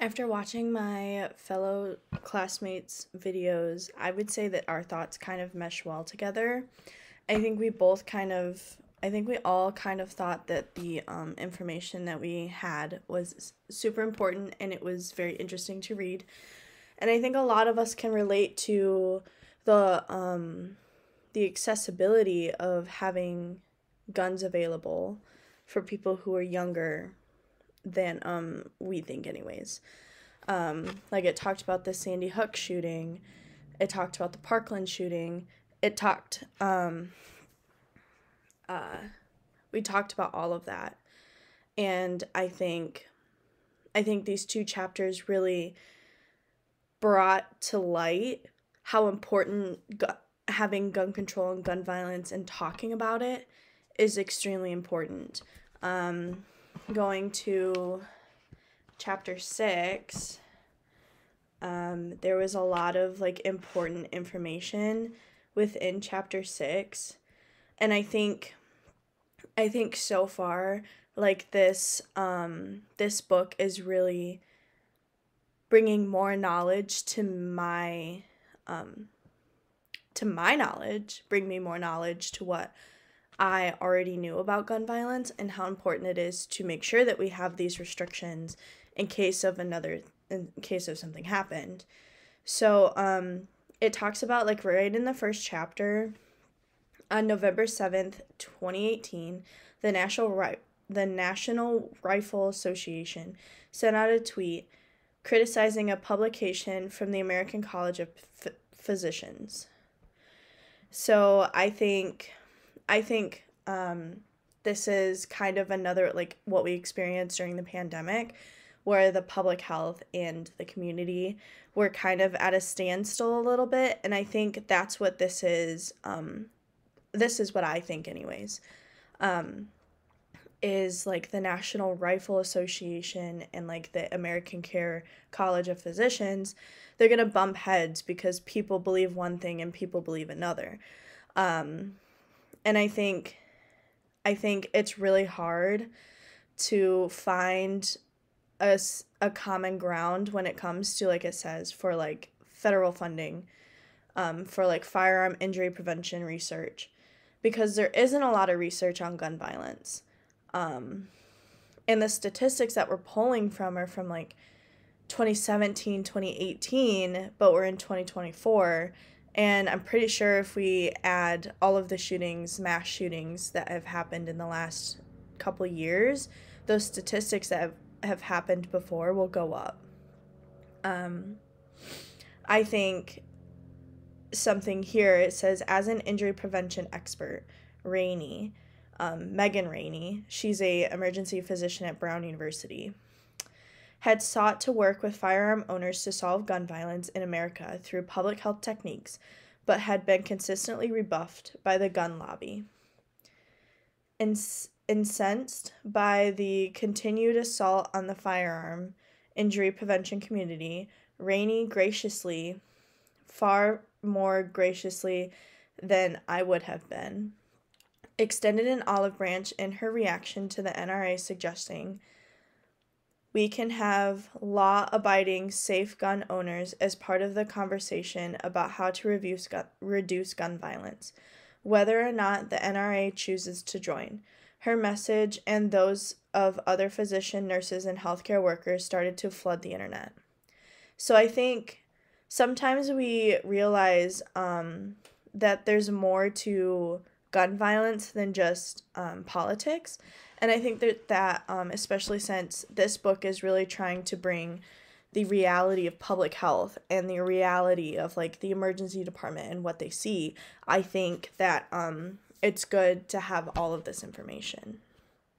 After watching my fellow classmates' videos, I would say that our thoughts kind of mesh well together. I think we all kind of thought that the information that we had was super important and it was very interesting to read. And I think a lot of us can relate to the accessibility of having guns available for people who are younger than we think anyways. Like it talked about the Sandy Hook shooting, it talked about the Parkland shooting, it talked uh we talked about all of that. And I think these two chapters really brought to light how important having gun control and gun violence and talking about it is extremely important. Um, Going to chapter 6, there was a lot of like important information within chapter 6, and I think so far like this book is really bringing more knowledge to my knowledge, bring me more knowledge to what I already knew about gun violence and how important it is to make sure that we have these restrictions in case of something happened. So it talks about like right in the first chapter on November 7th, 2018, the National Rifle Association sent out a tweet criticizing a publication from the American College of Physicians. So I think this is kind of another like what we experienced during the pandemic, where the public health and the community were kind of at a standstill a little bit, and I think that's what this is. This is what I think, anyways. Is like the National Rifle Association and like the American Care College of Physicians, they're gonna bump heads because people believe one thing and people believe another. Um, and I think it's really hard to find a common ground when it comes to, like it says, for like federal funding, for like firearm injury prevention research, because there isn't a lot of research on gun violence. Um, and the statistics that we're pulling from are from like 2017, 2018, but we're in 2024. And I'm pretty sure if we add all of the mass shootings that have happened in the last couple years, those statistics that have happened before will go up. Um, I think something here, it says, as an injury prevention expert, Rainey, Megan Rainey, she's a emergency physician at Brown University, had sought to work with firearm owners to solve gun violence in America through public health techniques, but had been consistently rebuffed by the gun lobby. Incensed by the continued assault on the firearm injury prevention community, Rainey graciously, far more graciously than I would have been, extended an olive branch in her reaction to the NRA, suggesting, "We can have law-abiding, safe gun owners as part of the conversation about how to reduce gun violence, whether or not the NRA chooses to join." Her message and those of other physician, nurses, and healthcare workers started to flood the internet. So I think sometimes we realize that there's more to gun violence than just politics. And I think that especially since this book is really trying to bring the reality of public health and the reality of like the emergency department and what they see, I think that it's good to have all of this information.